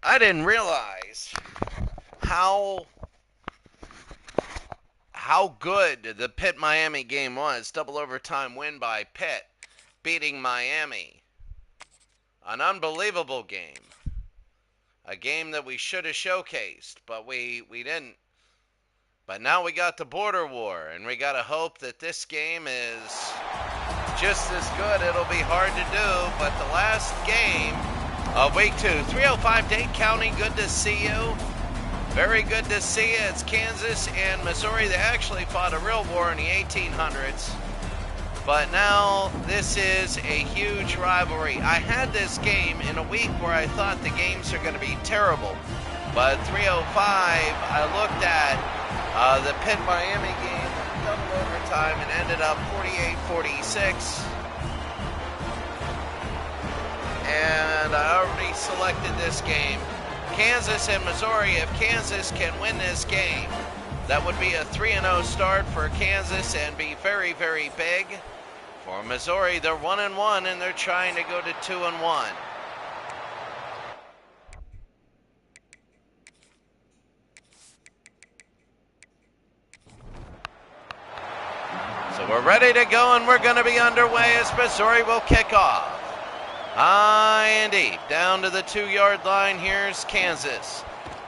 I didn't realize how good the Pitt-Miami game was. Double overtime win by Pitt, beating Miami. An unbelievable game. A game that we should have showcased, but we didn't. But now we got the border war, and we got to hope that this game is just as good. It'll be hard to do, but the last game of week 2, 305 Dade County, good to see you. Very good to see you. It's Kansas and Missouri. They actually fought a real war in the 1800s. But now this is a huge rivalry. I had this game in a week where I thought the games are going to be terrible. But 305, I looked at the Pitt-Miami game, double overtime, and ended up 48-46. And I already selected this game. Kansas and Missouri. If Kansas can win this game, that would be a 3-0 start for Kansas and be very, very big. For Missouri, they're 1-1 and they're trying to go to 2-1. So we're ready to go, and we're going to be underway as Missouri will kick off. High and deep, down to the 2-yard line. Here's Kansas.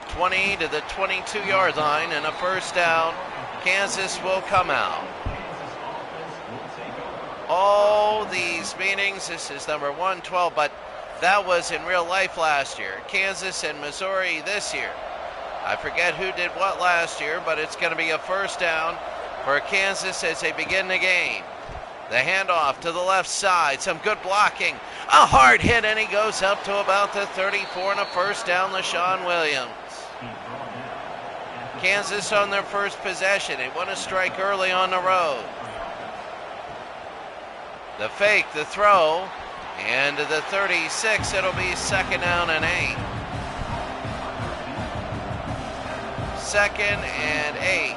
20 to the 22-yard line, and a first down. Kansas will come out. All these meetings, this is number 112, but that was in real life last year. Kansas and Missouri this year. I forget who did what last year, but it's going to be a first down for Kansas as they begin the game. The handoff to the left side, some good blocking. A hard hit, and he goes up to about the 34, and a first down, LaShawn Williams. Kansas on their first possession. They want to strike early on the road. The fake, the throw, and to the 36, it'll be second down and 8. Second and 8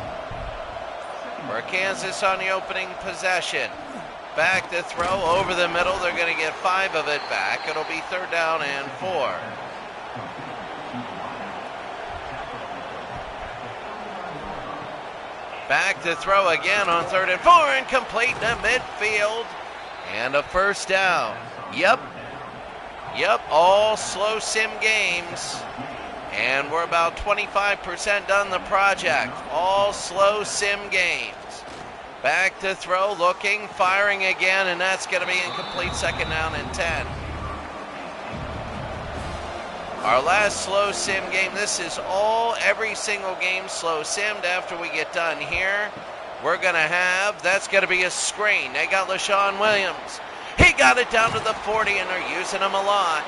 for Kansas on the opening possession. Back to throw over the middle. They're going to get 5 of it back. It'll be third down and 4. Back to throw again on 3rd and 4, and complete to midfield. And a first down. Yep, all slow sim games. And we're about 25% done the project. All slow sim games. Back to throw, looking, firing again, and that's going to be incomplete, second down and 10. Our last slow sim game, this is every single game slow simmed. After we get done here, we're going to have, that's going to be a screen. They got LaShawn Williams. He got it down to the 40, and they're using him a lot.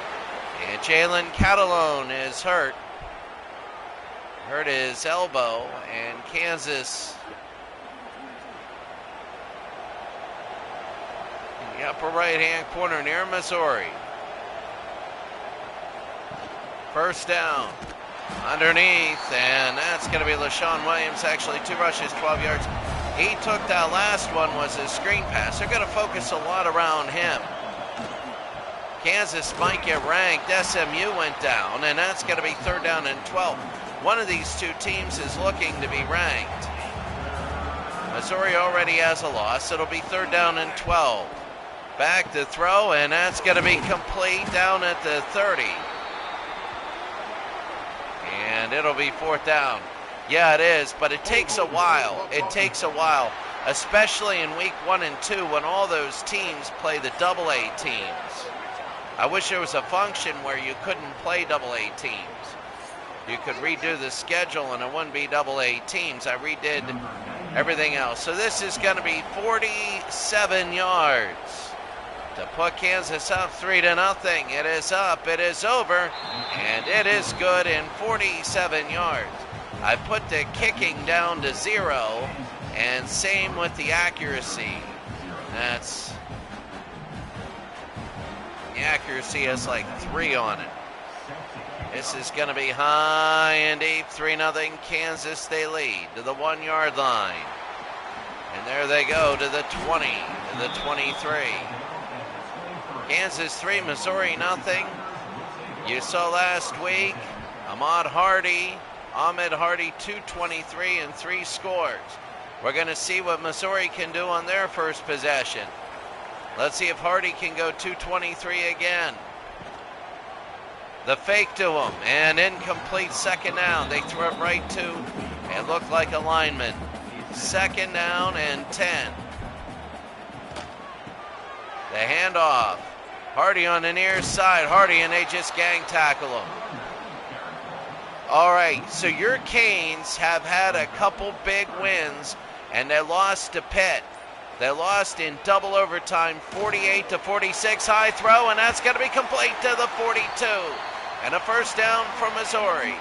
And Jalen Catalone is hurt. Hurt his elbow, and Kansas in the upper right-hand corner near Missouri. First down underneath, and that's going to be LaShawn Williams. Actually, 2 rushes, 12 yards. He took that last one, was a screen pass. They're going to focus a lot around him. Kansas might get ranked. SMU went down, and that's going to be third down and 12. One of these two teams is looking to be ranked. Missouri already has a loss. It'll be third down and 12. Back to throw, and that's going to be complete down at the 30. And it'll be fourth down. Yeah, it is, but it takes a while. It takes a while, especially in week 1 and 2 when all those teams play the AA teams. I wish there was a function where you couldn't play AA teams. You could redo the schedule and it wouldn't be AA teams. I redid everything else. So this is going to be 47 yards to put Kansas up 3-0. It is up, it is over, and it is good in 47 yards. I put the kicking down to 0, and same with the accuracy. The accuracy has like 3 on it. This is going to be high and deep, 3-0 Kansas. They lead to the 1-yard line. And there they go to the 20, to the 23. Kansas 3, Missouri 0. You saw last week Ahmed Hardy, 223 and 3 scores. We're going to see what Missouri can do on their first possession. Let's see if Hardy can go 223 again. The fake to him, and incomplete, second down. They threw it right to, it looked like a lineman. Second down and 10. The handoff. Hardy on the near side. Hardy, and they just gang tackle him. All right, so your Canes have had a couple big wins, and they lost to Pitt. They lost in double overtime, 48-46. High throw, and that's going to be complete to the 42. And a first down for Missouri.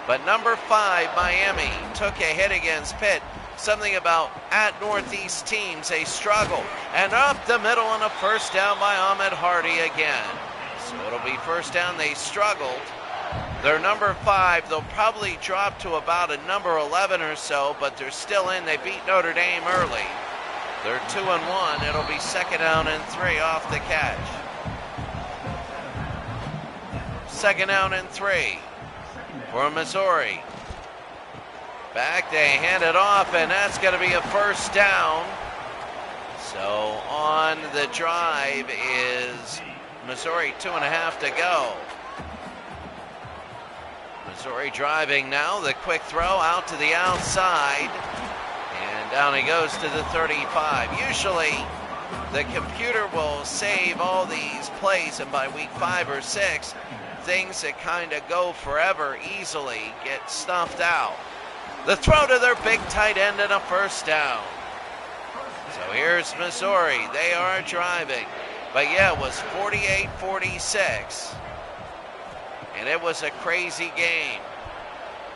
But number 5, Miami, took a hit against Pitt. Something about at Northeast teams, they struggle. And up the middle and a first down by Ahmed Hardy again. So it'll be first down. They struggled. They're number 5. They'll probably drop to about a number 11 or so, but they're still in. They beat Notre Dame early. They're 2-1. It'll be second down and 3 off the catch. Second down and 3 for Missouri. Back, they hand it off, and that's going to be a first down. So on the drive is Missouri, 2.5 to go. Missouri driving now, the quick throw out to the outside, and down he goes to the 35. Usually the computer will save all these plays, and by week 5 or 6, things that kind of go forever easily get snuffed out. The throw to their big tight end and a first down. So here's Missouri. They are driving. But yeah, it was 48-46. And it was a crazy game.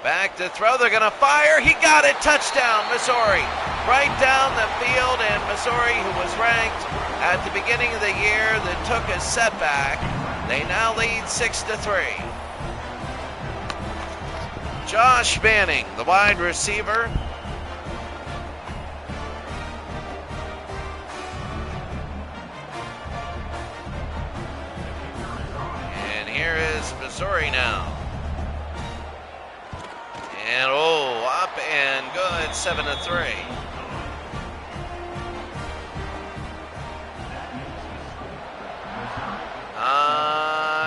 Back to throw. They're going to fire. He got it. Touchdown, Missouri. Right down the field. And Missouri, who was ranked at the beginning of the year, that took a setback, they now lead 6-3. Josh Manning, the wide receiver. And here is Missouri now. And up and good, 7-3.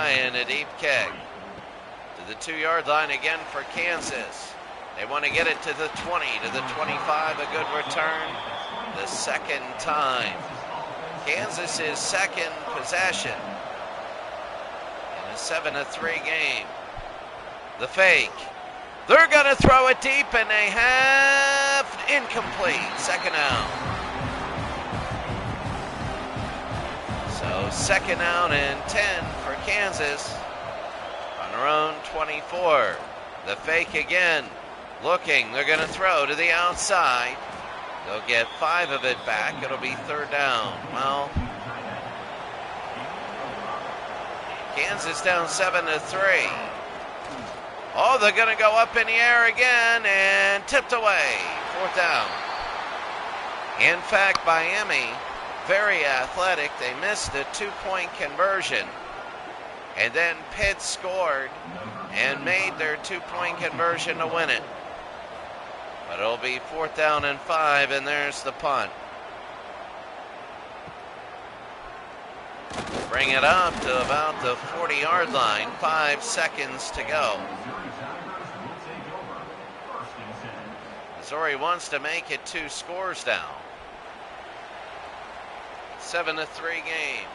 And a deep kick. The 2-yard line again for Kansas. They want to get it to the 20, to the 25, a good return the second time. Kansas's second possession in a 7-3 game. The fake. They're going to throw it deep, and they have incomplete. Second down. So second down and 10 for Kansas. On their own 24. The fake again. Looking. They're going to throw to the outside. They'll get 5 of it back. It'll be third down. Well, Kansas down 7-3. Oh, they're going to go up in the air again and tipped away. Fourth down. In fact, Miami, very athletic. They missed a 2-point conversion. And then Pitt scored and made their 2-point conversion to win it. But it'll be fourth down and 5, and there's the punt. Bring it up to about the 40-yard line. 5 seconds to go. Missouri wants to make it 2 scores now. 7-3 game.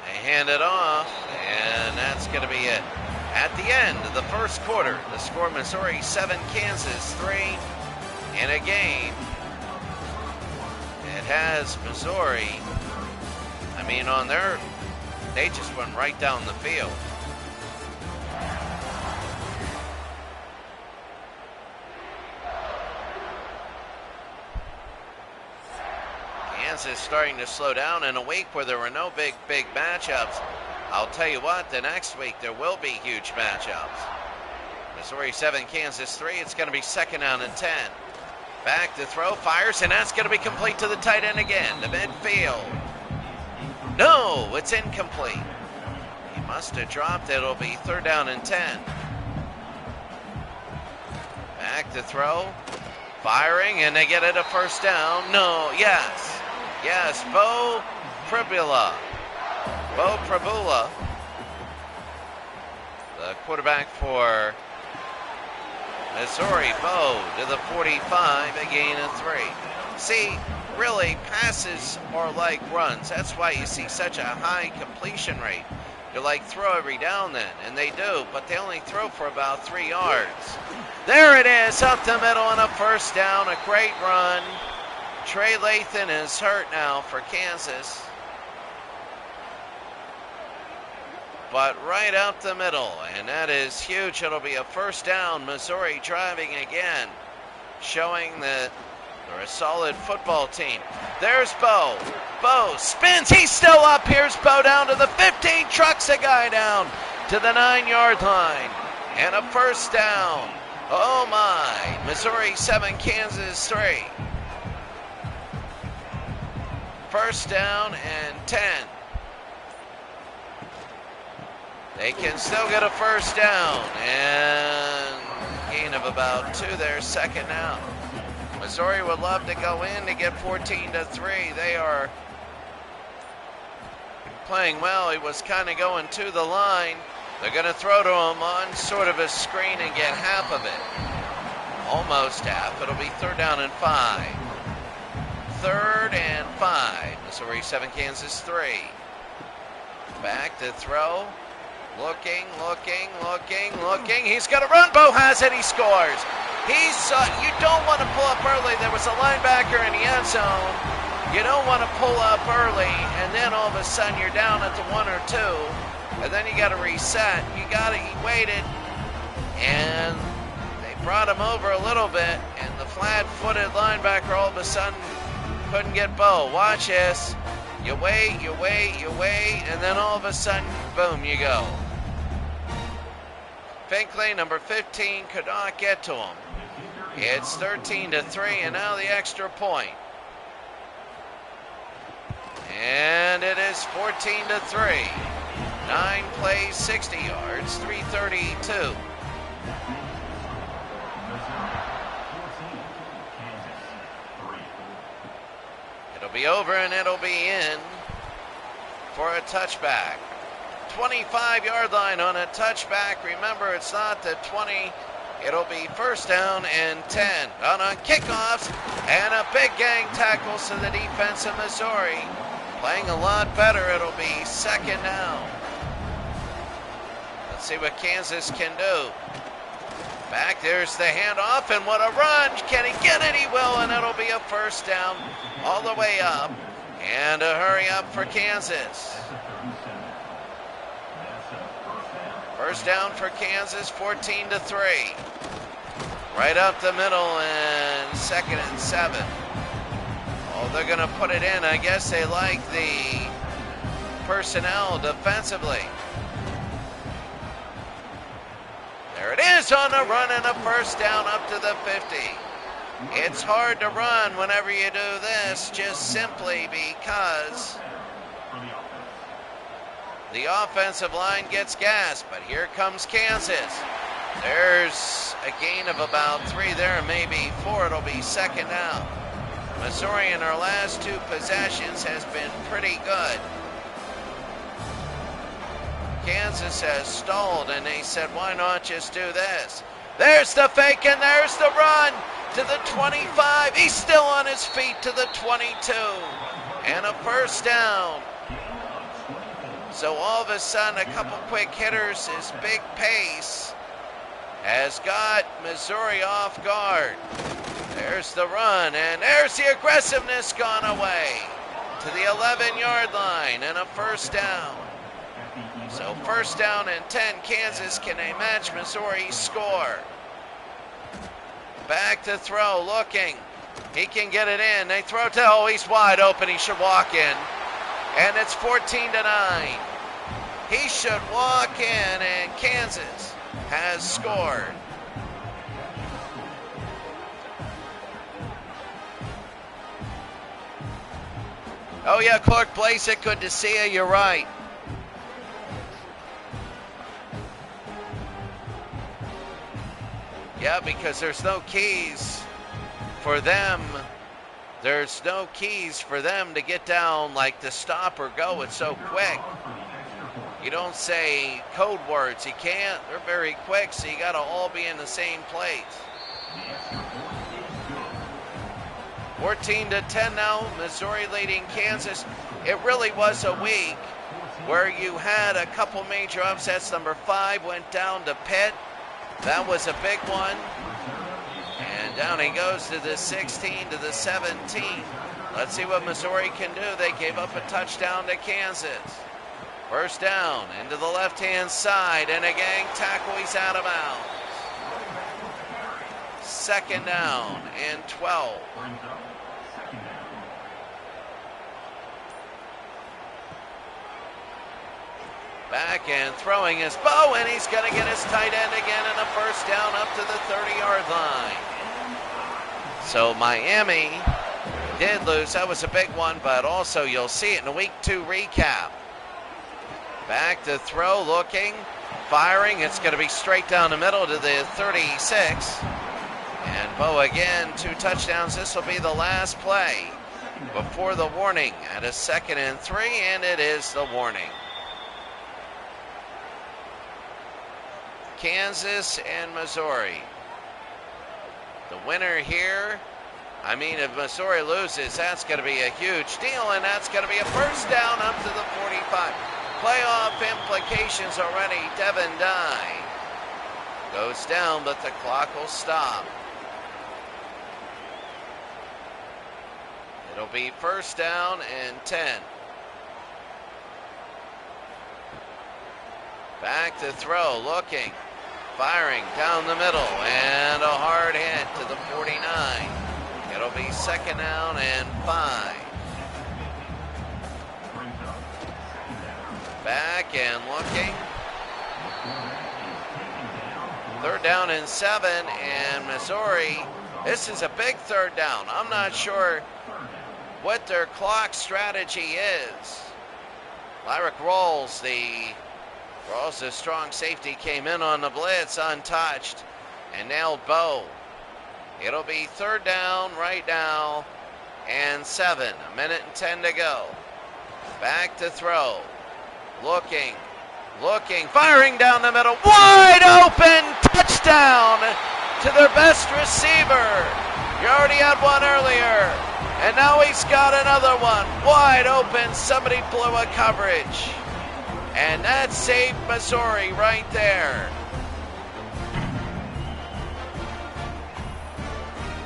They hand it off, and that's going to be it. At the end of the first quarter, the score Missouri 7, Kansas 3 in a game. It has Missouri, they just went right down the field. Kansas starting to slow down in a week where there were no big matchups. I'll tell you what, the next week there will be huge matchups. Missouri 7, Kansas 3. It's going to be second down and 10. Back to throw, fires, and that's going to be complete to the tight end again. To midfield. No, it's incomplete. He must have dropped it. It'll be 3rd down and 10. Back to throw. Firing, and they get it a 1st down. No, yes. Yes, Bo Pribula. The quarterback for Missouri. Bo to the 45, a gain of 3. See, really, passes are like runs. That's why you see such a high completion rate. You're like, throw every down then, and they do, but they only throw for about 3 yards. There it is, up the middle and a 1st down, a great run. Trey Lathan is hurt now for Kansas. But right up the middle, and that is huge. It'll be a 1st down. Missouri driving again, showing that they're a solid football team. There's Bo. Bo spins. He's still up. Here's Bo down to the 15. Trucks a guy down to the 9-yard line. And a 1st down. Oh my. Missouri 7, Kansas 3. 1st down and 10. They can still get a 1st down. And gain of about 2 there. 2nd down. Missouri would love to go in to get 14-3. They are playing well. He was kind of going to the line. They're going to throw to him on sort of a screen and get half of it. Almost half. It'll be 3rd down and 5. 3rd and 5. Missouri 7, Kansas 3. Back to throw. Looking. He's going to run. Bo has it. He scores. You don't want to pull up early. There was a linebacker in the end zone. You don't want to pull up early, and then all of a sudden you're down at the 1 or 2, and then you got to reset. He waited, and they brought him over a little bit, and the flat-footed linebacker all of a sudden couldn't get Bo. Watch this. You wait, and then all of a sudden, boom, you go. Finkley, number 15, could not get to him. It's 13-3, and now the extra point. And it is 14-3. 9 plays, 60 yards, 332. It'll be over and it'll be in for a touchback. 25-yard line on a touchback. Remember, it's not the 20. It'll be 1st down and 10. On kickoffs, and a big gang tackles to the defense of Missouri. Playing a lot better. It'll be 2nd down. Let's see what Kansas can do. Back, there's the handoff, and what a run. Can he get it? He will, and it'll be a 1st down all the way up. And a hurry up for Kansas. 1st down for Kansas, 14-3. Right up the middle, and 2nd and 7. Oh, they're going to put it in. I guess they like the personnel defensively. There it is on the run, and a 1st down up to the 50. It's hard to run whenever you do this, just simply because the offensive line gets gas. But here comes Kansas. There's a gain of about 3 there, maybe 4. It'll be 2nd down. Missouri in our last 2 possessions has been pretty good. Kansas has stalled, and they said, why not just do this? There's the fake, and there's the run to the 25. He's still on his feet to the 22. And a 1st down. So all of a sudden, a couple quick hitters, his big pace has got Missouri off guard. There's the run, and there's the aggressiveness gone away to the 11-yard line, and a 1st down. So 1st down and 10. Kansas, can they match Missouri's score? Back to throw, looking. He can get it in. They throw to, oh, he's wide open. He should walk in. And it's 14-9. He should walk in, and Kansas has scored. Oh, yeah, Clark Blasek, good to see you. You're right. Yeah, because there's no keys for them. There's no keys for them to get down, like to stop or go. It's so quick. You don't say code words. You can't. They're very quick, so you got to all be in the same place. 14-10 now. Missouri leading Kansas. It really was a week where you had a couple major upsets. Number 5 went down to Pitt. That was a big one. And down he goes to the 16 to the 17. Let's see what Missouri can do. They gave up a touchdown to Kansas. First down into the left-hand side, and a gang tackle. He's out of bounds. Second down and 12. Back and throwing his bow, and he's going to get his tight end again, and a first down up to the 30-yard line. So Miami did lose. That was a big one, but also you'll see it in the Week 2 recap. Back to throw, looking, firing. It's going to be straight down the middle to the 36. And Bo again, 2 touchdowns. This will be the last play before the warning at a 2nd and 3, and it is the warning. Kansas and Missouri. The winner here, I mean, if Missouri loses, that's going to be a huge deal, and that's going to be a first down up to the 45. Playoff implications already. Devin Dye goes down, but the clock will stop. It'll be first down and 10. Back to throw, looking, firing down the middle, and a hard hit to the 49. It'll be second down and 5. Back and looking. Third down and 7, and Missouri, this is a big third down. I'm not sure what their clock strategy is. Lyric Rawls, the strong safety, came in on the blitz untouched and nailed Bo. It'll be third down right now and 7. 1:10 to go. Back to throw. Looking, firing down the middle. Wide open touchdown to their best receiver. You already had one earlier, and now he's got another one. Wide open. Somebody blew a coverage. And that saved Missouri right there.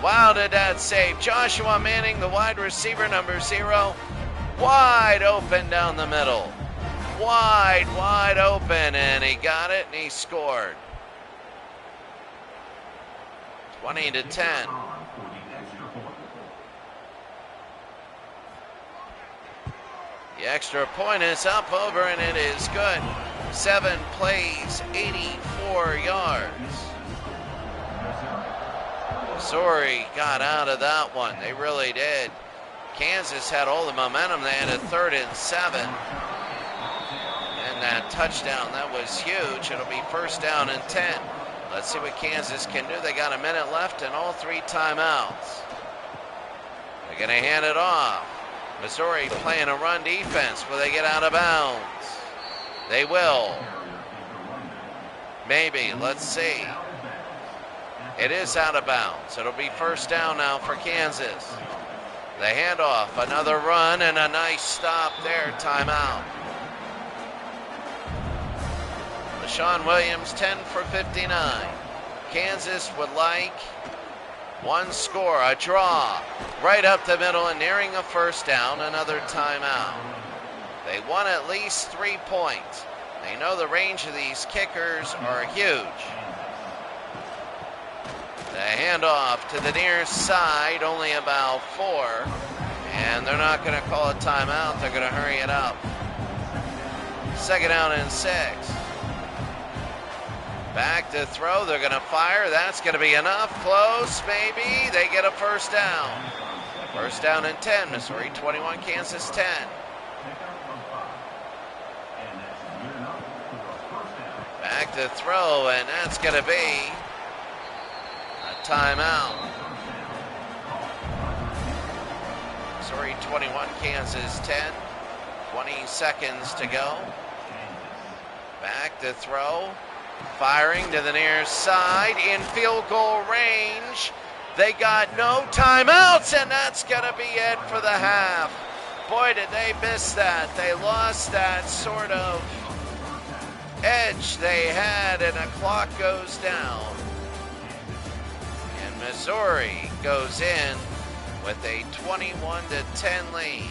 Wow, did that save. Joshua Manning, the wide receiver, number 0. Wide open down the middle. Wide open. And he got it, and he scored. 20-10. The extra point is up, over, and it is good. 7 plays, 84 yards. Missouri got out of that one. They really did. Kansas had all the momentum. They had a 3rd and 7. And that touchdown, that was huge. It'll be first down and 10. Let's see what Kansas can do. They got a minute left and all 3 timeouts. They're going to hand it off. Missouri playing a run defense. Will they get out of bounds? They will. Maybe. Let's see. It is out of bounds. It'll be first down now for Kansas. The handoff, another run, and a nice stop there. Timeout. LaShawn Williams, 10 for 59. Kansas would like one score, a draw, right up the middle and nearing a first down, another timeout. They want at least 3 points. They know the range of these kickers are huge. The handoff to the near side, only about 4, and they're not going to call a timeout. They're going to hurry it up. Second down and 6. Back to throw, they're going to fire. That's going to be enough. Close, maybe. They get a first down. First down and 10. Missouri 21, Kansas 10. Back to throw, and that's going to be a timeout. Missouri 21, Kansas 10. 20 seconds to go. Back to throw. Firing to the near side in field goal range. They got no timeouts, and that's going to be it for the half. Boy, did they miss that. They lost that sort of edge they had, and the clock goes down. And Missouri goes in with a 21-10 lead.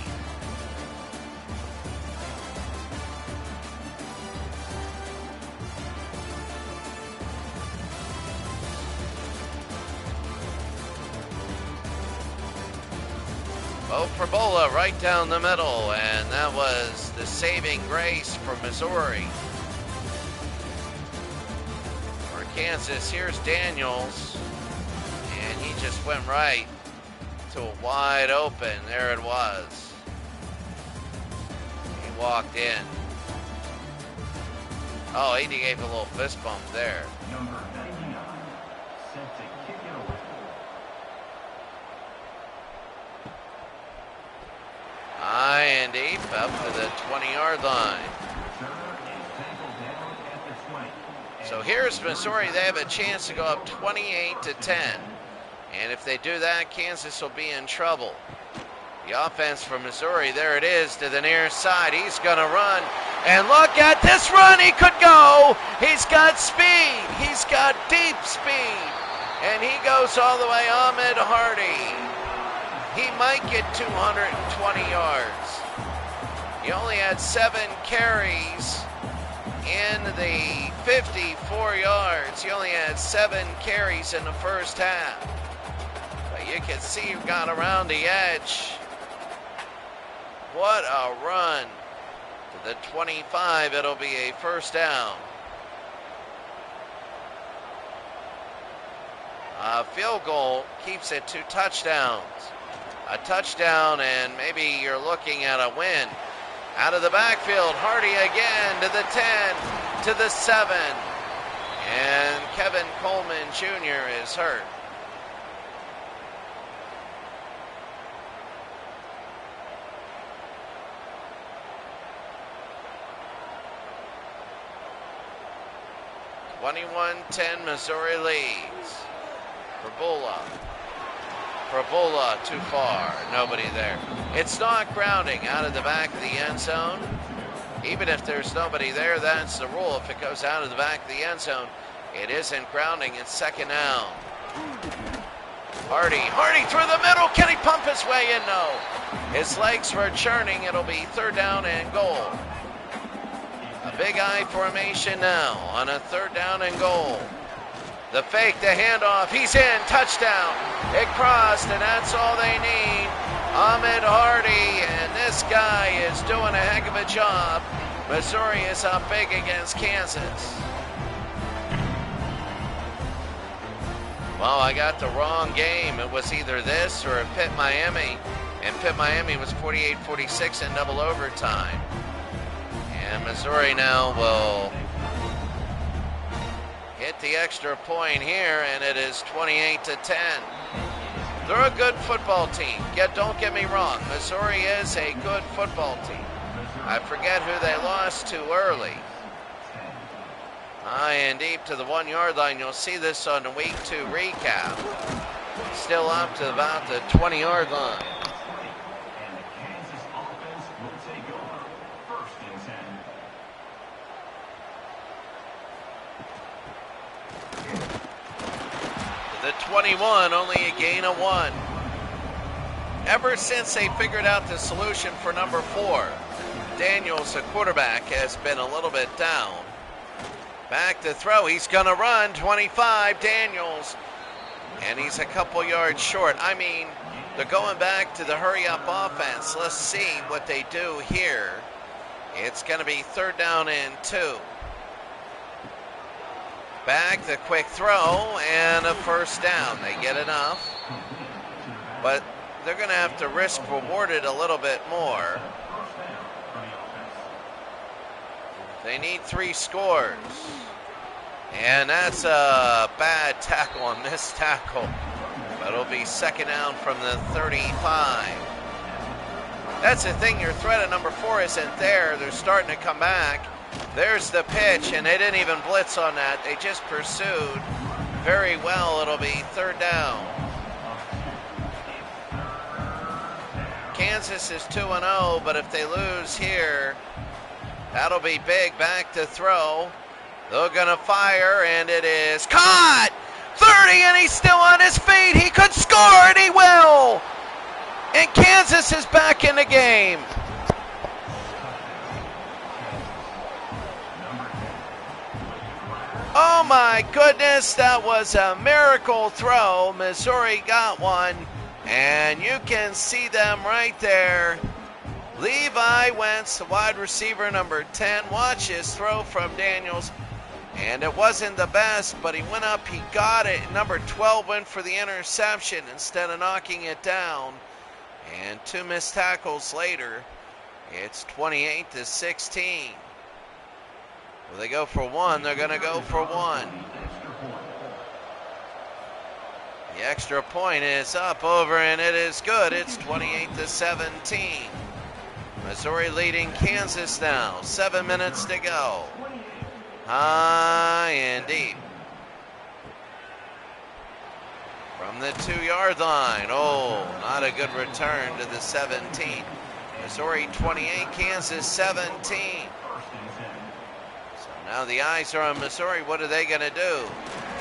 Bo Perbola right down the middle, and that was the saving grace for Missouri. For Kansas, here's Daniels, and he just went right to a wide open. There it was. He walked in. Oh, he gave a little fist bump there. Number 99, set to kick it away. High and deep up to the 20-yard line. So here's Missouri. They have a chance to go up 28-10. And if they do that, Kansas will be in trouble. The offense for Missouri, there it is to the near side. He's going to run. And look at this run. He could go. He's got speed. He's got deep speed. And he goes all the way. Ahmed Hardy. He might get 220 yards. He only had 7 carries in the 54 yards. He only had 7 carries in the first half. But you can see he got around the edge. What a run. To the 25, it'll be a first down. A field goal keeps it 2 touchdowns. A touchdown, and maybe you're looking at a win. Out of the backfield, Hardy again to the 10, to the 7. And Kevin Coleman Jr. is hurt. (21-10) Missouri leads. Perbola too far. Nobody there. It's not grounding out of the back of the end zone. Even if there's nobody there, that's the rule. If it goes out of the back of the end zone, it isn't grounding. It's second down. Hardy through the middle. Can he pump his way in? No. His legs were churning. It'll be third down and goal. A big I formation now on a third down and goal. The fake, the handoff, he's in, touchdown. It crossed, and that's all they need. Ahmed Hardy, and this guy is doing a heck of a job. Missouri is up big against Kansas. Well, I got the wrong game. It was either this or Pitt Miami. And Pitt Miami was 48-46 in double overtime. And Missouri now will hit the extra point here, and it is 28-10. They're a good football team. Don't get me wrong. Missouri is a good football team. I forget who they lost to early. High and deep to the 1-yard line. You'll see this on the week 2 recap. Still up to about the 20-yard line. The 21, only a gain of 1. Ever since they figured out the solution for number 4, Daniels, the quarterback, has been a little bit down. Back to throw. He's going to run. 25, Daniels. And he's a couple yards short. I mean, they're going back to the hurry-up offense. Let's see what they do here. It's going to be third down and 2. Back, the quick throw, and a first down. They get enough. But they're going to have to risk reward it a little bit more. They need 3 scores. And that's a bad tackle, a missed tackle. But it'll be second down from the 35. That's the thing, your threat at number 4 isn't there. They're starting to come back. There's the pitch, and they didn't even blitz on that. They just pursued very well. It'll be third down. Kansas is 2-0, but if they lose here, that'll be big. Back to throw. They're going to fire, and it is caught! 30, and he's still on his feet. He could score, and he will! And Kansas is back in the game. Oh my goodness, that was a miracle throw. Missouri got one, and you can see them right there. Levi Wentz, the wide receiver, number 10. Watch his throw from Daniels. And it wasn't the best, but he went up, he got it. Number 12 went for the interception instead of knocking it down. And 2 missed tackles later, it's 28-16. Will they go for 1? They're going to go for 1. The extra point is up over, and it is good. It's 28-17. Missouri leading Kansas now. 7 minutes to go. High and deep. From the 2-yard line. Oh, not a good return to the 17. Missouri 28, Kansas 17. So now the eyes are on Missouri. What are they going to do?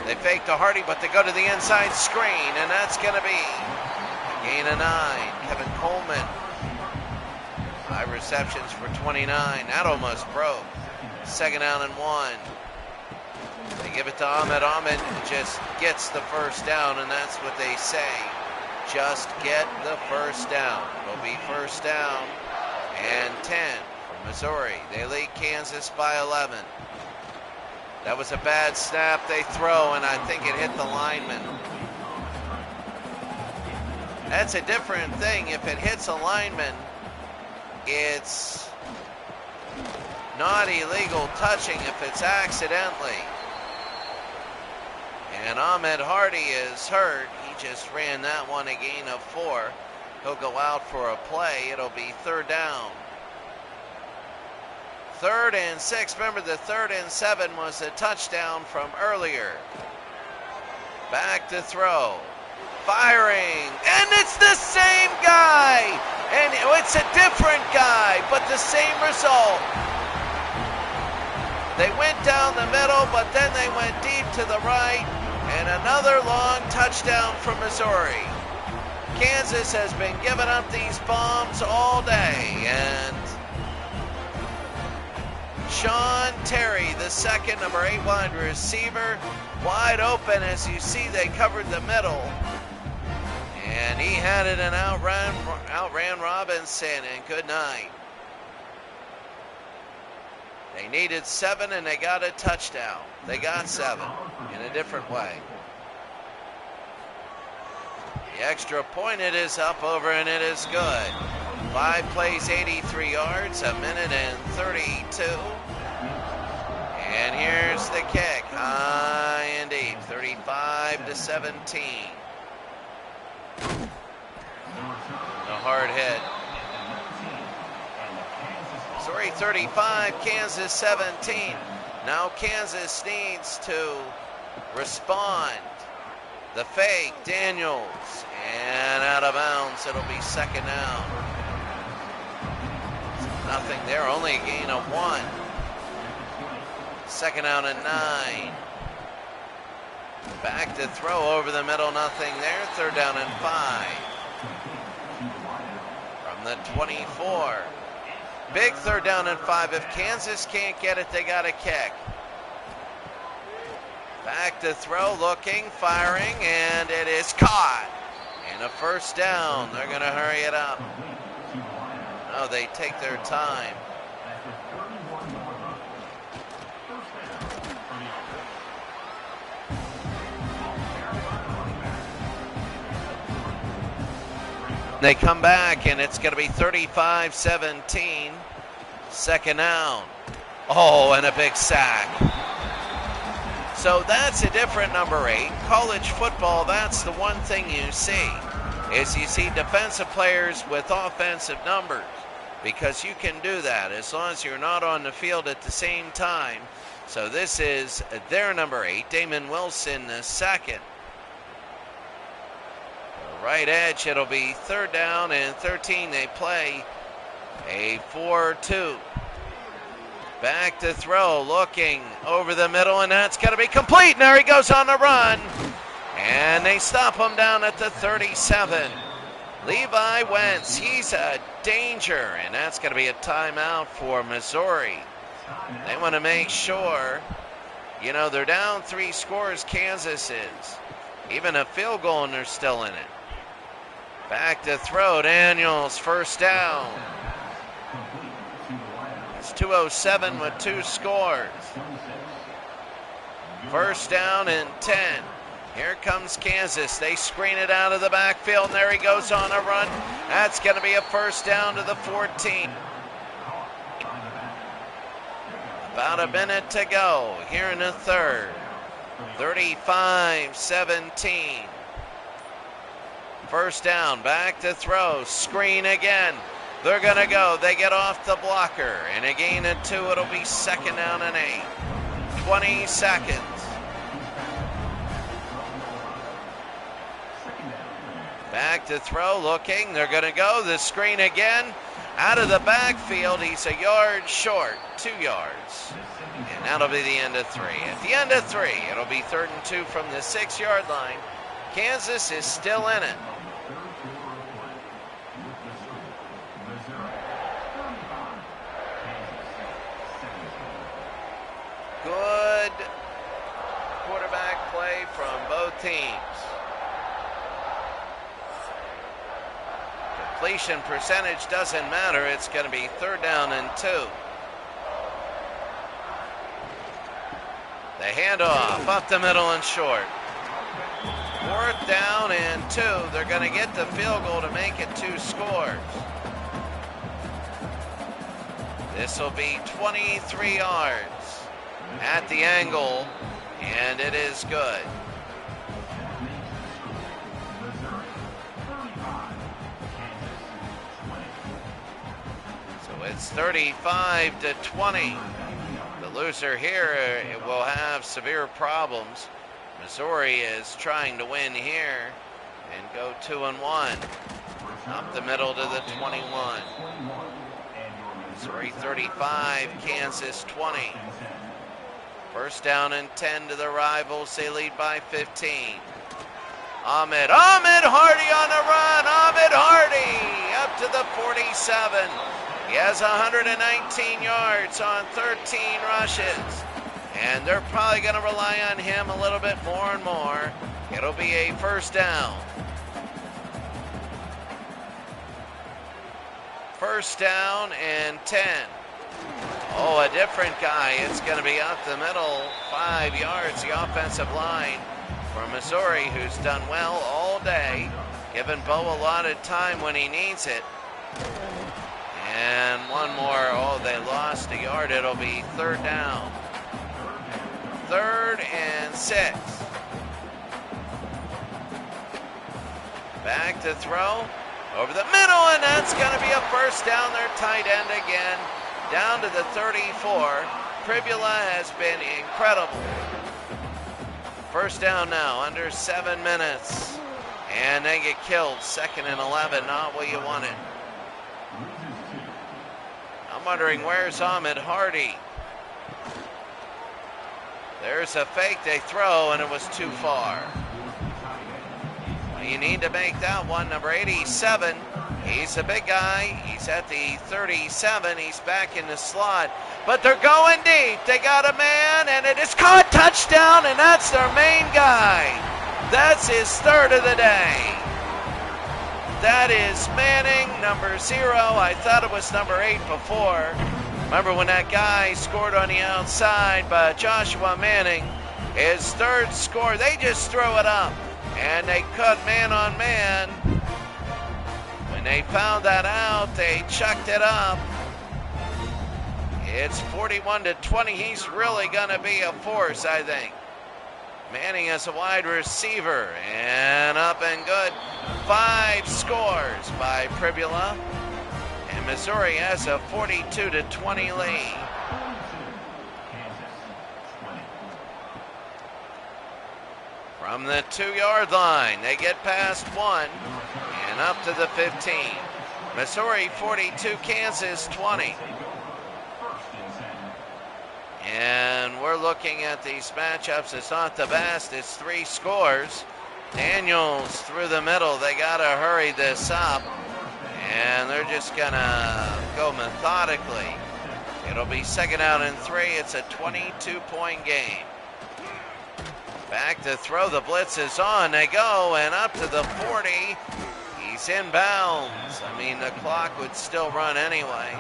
They fake to Hardy, but they go to the inside screen, and that's going to be a gain of 9. Kevin Coleman, 5 receptions for 29. That almost broke. Second down and 1. They give it to Ahmed. Ahmed just gets the first down, and that's what they say. Just get the first down. It'll be first down and 10 for Missouri. They lead Kansas by 11. That was a bad snap. They throw, and I think it hit the lineman. That's a different thing. If it hits a lineman, it's not illegal touching if it's accidentally. And Ahmed Hardy is hurt. He just ran that one a gain of 4. He'll go out for a play. It'll be third down. 3rd and 6. Remember, the 3rd and 7 was a touchdown from earlier. Back to throw. Firing. And it's the same guy. And it's a different guy, but the same result. They went down the middle, but then they went deep to the right. And another long touchdown from Missouri. Kansas has been giving up these bombs all day. And Sean Terry, the second, number 8 wide receiver, wide open. As you see, they covered the middle. And he had it and outran Robinson, and good night. They needed 7, and they got a touchdown. They got 7 in a different way. The extra point, it is up over, and it is good. 5 plays, 83 yards, a minute and 32. And here's the kick, high and deep, 35-17. A hard hit. Missouri 35, Kansas 17. Now Kansas needs to respond. The fake, Daniels, and out of bounds. It'll be second down. Nothing there, only a gain of 1. Second down and 9. Back to throw over the middle, nothing there. Third down and 5. From the 24. Big third down and 5. If Kansas can't get it, they got a kick. Back to throw, looking, firing, and it is caught. And a first down. They're going to hurry it up. No, they take their time. They come back, and it's going to be 35-17. Second down. Oh, and a big sack. So that's a different number 8. College football, that's the one thing you see, is you see defensive players with offensive numbers, because you can do that as long as you're not on the field at the same time. So this is their number 8, Damon Wilson, the second. Right edge, it'll be third down and 13. They play a 4-2. Back to throw, looking over the middle, and that's going to be complete. And there he goes on the run. And they stop him down at the 37. Levi Wentz, he's a danger, and that's going to be a timeout for Missouri. They want to make sure, they're down 3 scores, Kansas is. Even a field goal, and they're still in it. Back to throw, Daniels, first down. It's 2:07 with 2 scores. First down and 10. Here comes Kansas. They screen it out of the backfield, and there he goes on a run. That's going to be a first down to the 14. About a minute to go here in the third. 35-17. First down, back to throw, screen again. They're going to go. They get off the blocker, and a gain of 2. It'll be second down and 8. 20 seconds. Back to throw, looking. They're going to go. The screen again. Out of the backfield, he's a yard short. 2 yards. And that'll be the end of 3. At the end of 3, it'll be 3rd and 2 from the 6-yard line. Kansas is still in it. Good quarterback play from both teams. Completion percentage doesn't matter. It's going to be 3rd down and 2. The handoff up the middle and short. 4th down and 2. They're going to get the field goal to make it 2 scores. This will be 23 yards at the angle, and it is good. So it's 35-20. The loser here will have severe problems. Missouri is trying to win here and go 2-1. Up the middle to the 21. Missouri 35, Kansas 20. First down and 10 to the rivals. They lead by 15. Ahmed Hardy on the run. Ahmed Hardy up to the 47. He has 119 yards on 13 rushes. And they're probably going to rely on him a little bit more and more. It'll be a first down. First down and 10. Oh, a different guy. It's going to be up the middle, 5 yards, the offensive line for Missouri, who's done well all day, giving Bo a lot of time when he needs it. And one more. Oh, they lost a yard. It'll be 3rd down. 3rd and 6. Back to throw. Over the middle, and that's going to be a first down. Their tight end again. Down to the 34. Pribula has been incredible. First down now, under 7 minutes. And they get killed. 2nd and 11, not what you wanted. I'm wondering, where's Ahmed Hardy? There's a fake they throw, and it was too far. You need to make that one. Number 87. He's a big guy. He's at the 37. He's back in the slot. But they're going deep. They got a man, and it is caught. Touchdown, and that's their main guy. That's his 3rd of the day. That is Manning, number 0. I thought it was number 8 before. Remember when that guy scored on the outside, but Joshua Manning, his 3rd score. They just throw it up. And they cut man on man. When they found that out, they chucked it up. It's 41-20. He's really going to be a force, I think. Manning as a wide receiver, and up and good. 5 scores by Pribula, and Missouri has a 42-20 lead. From the 2-yard line, they get past 1 and up to the 15. Missouri 42, Kansas 20. And we're looking at these matchups. It's not the best. It's 3 scores. Daniels through the middle. They got to hurry this up. And they're just going to go methodically. It'll be 2nd down and 3. It's a 22-point game. Back to throw. The blitz is on. They go and up to the 40. He's in bounds. I mean, the clock would still run anyway.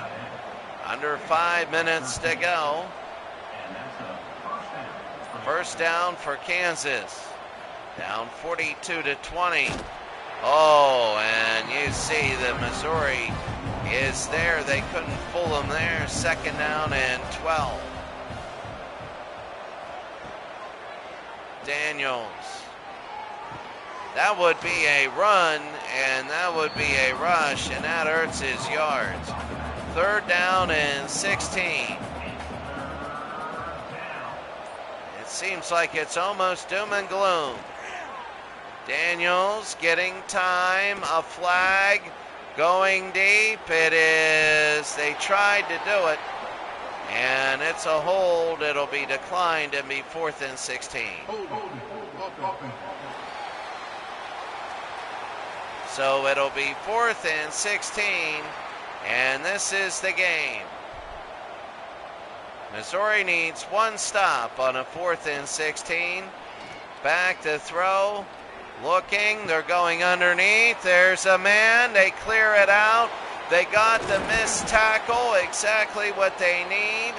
Under 5 minutes to go. First down for Kansas. Down 42-20. Oh, and you see that Missouri is there. They couldn't fool them there. 2nd down and 12. Daniels. That would be a run, and that would be a rush, and that hurts his yards. 3rd down and 16. It seems like it's almost doom and gloom. Daniels getting time, a flag, going deep. It is. They tried to do it, and it's a hold. It'll be declined and be 4th and 16. So it'll be 4th and 16, and this is the game. Missouri needs 1 stop on a 4th and 16. Back to throw. Looking, they're going underneath. There's a man. They clear it out. They got the missed tackle, exactly what they need.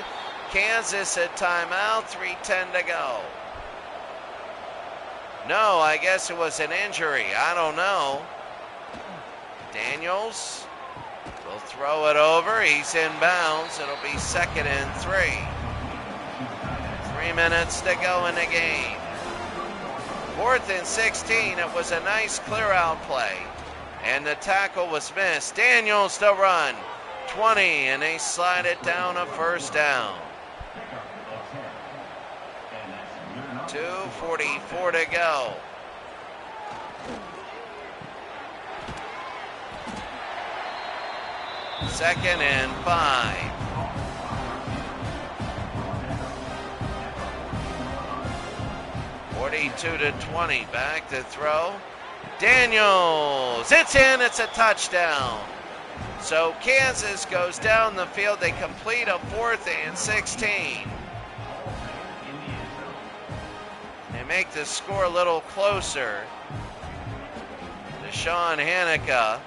Kansas at timeout, 3:10 to go. No, I guess it was an injury. I don't know. Daniels will throw it over. He's in bounds. It'll be 2nd and 3. 3 minutes to go in the game. 4th and 16. It was a nice clear-out play. And the tackle was missed. Daniels to run. 20, and they slide it down a 1st down. 2:44 to go. Second and 5. (42-20). Back to throw. Daniels. It's in. It's a touchdown. So Kansas goes down the field. They complete a 4th and 16. They make the score a little closer. Deshaun Hanukkah.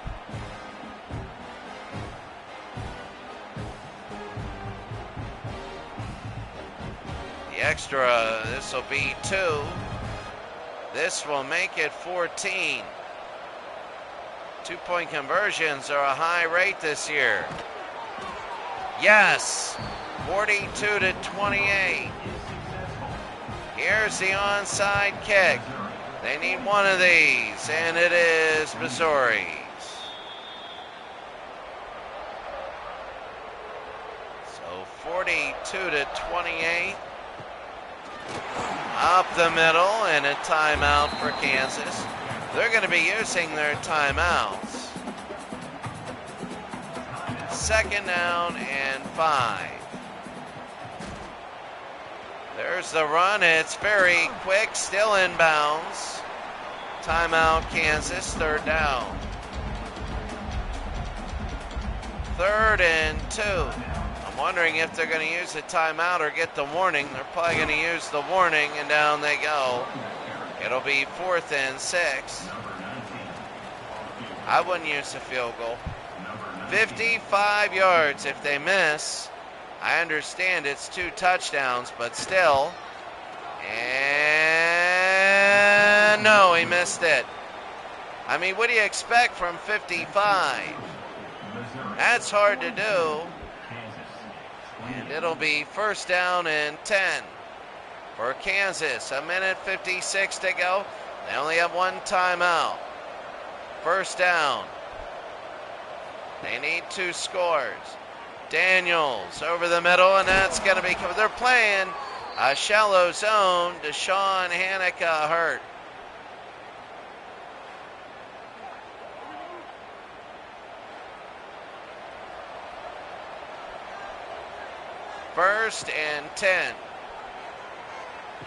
The extra, this will be 2. This will make it 14. 2-point conversions are a high rate this year. Yes, 42-28. Here's the onside kick. They need one of these, and it is Missouri's. So 42-28. Up the middle, and a timeout for Kansas. They're going to be using their timeouts. 2nd down and 5. There's the run. It's very quick, still in bounds. Timeout Kansas, 3rd down. 3rd and 2. I'm wondering if they're going to use a timeout or get the warning. They're probably going to use the warning, and down they go. It'll be 4th and 6. I wouldn't use a field goal. 55 yards if they miss. I understand it's 2 touchdowns, but still. And no, he missed it. I mean, what do you expect from 55? That's hard to do. And it'll be first down and 10 for Kansas. 1:56 to go. They only have one timeout. First down. They need 2 scores. Daniels over the middle, and that's going to be, they're playing a shallow zone. Deshaun Hanukkah hurt. First and 10.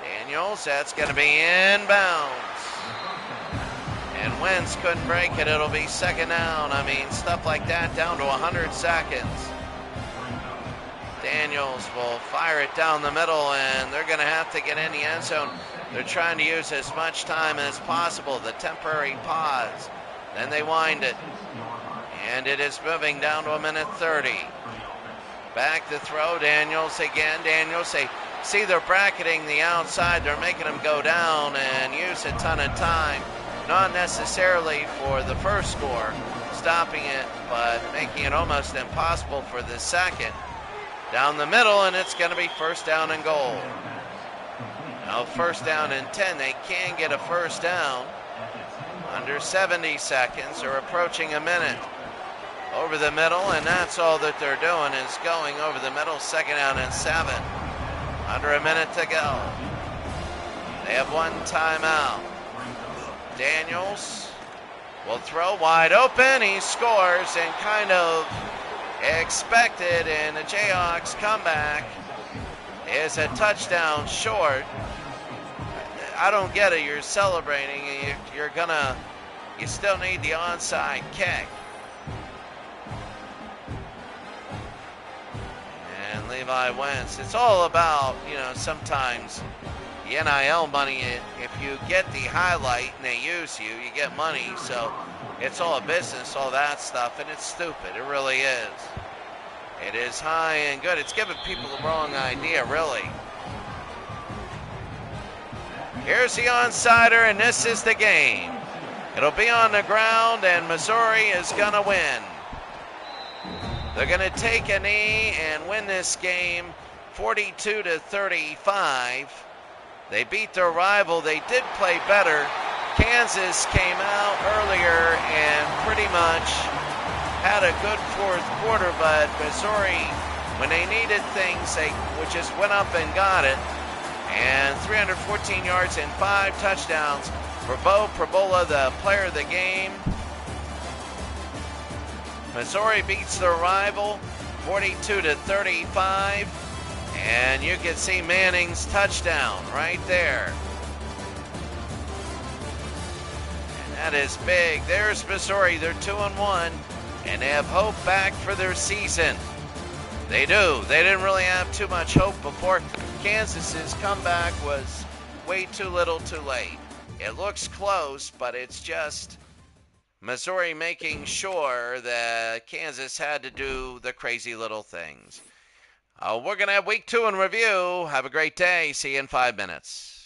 Daniels, that's going to be inbounds. And Wentz couldn't break it. It'll be second down. I mean, stuff like that down to 100 seconds. Daniels will fire it down the middle, and they're going to have to get in the end zone. They're trying to use as much time as possible, the temporary pause. Then they wind it. And it is moving down to 1:30. Back to throw, Daniels again. Daniels, they see they're bracketing the outside. They're making him go down and use a ton of time. Not necessarily for the first score, stopping it, but making it almost impossible for the second. Down the middle, and it's going to be first down and goal. Now first down and 10. They can get a first down. Under 70 seconds, or approaching a minute. Over the middle, and that's all that they're doing is going over the middle. Second down and 7. Under a minute to go. They have one timeout. Daniels will throw wide open. He scores, and kind of expected, and the Jayhawks comeback is a touchdown short. I don't get it. You're celebrating, and you still need the onside kick. And Levi Wentz, it's all about, sometimes the NIL money. If you get the highlight and they use you, you get money. So it's all a business, all that stuff, and it's stupid. It really is. It is high and good. It's giving people the wrong idea, really. Here's the onsider, and this is the game. It'll be on the ground, and Missouri is going to win. They're going to take a knee and win this game 42-35. They beat their rival. They did play better. Kansas came out earlier and pretty much had a good fourth quarter, but Missouri, when they needed things, they just went up and got it. And 314 yards and 5 touchdowns for Bo Prabula, the player of the game. Missouri beats their rival 42-35. And you can see Manning's touchdown right there. And that is big. There's Missouri. They're 2-1. And they have hope back for their season. They do. They didn't really have too much hope before. Kansas's comeback was way too little too late. It looks close, but it's just Missouri making sure that Kansas had to do the crazy little things. We're going to have week 2 in review. Have a great day. See you in 5 minutes.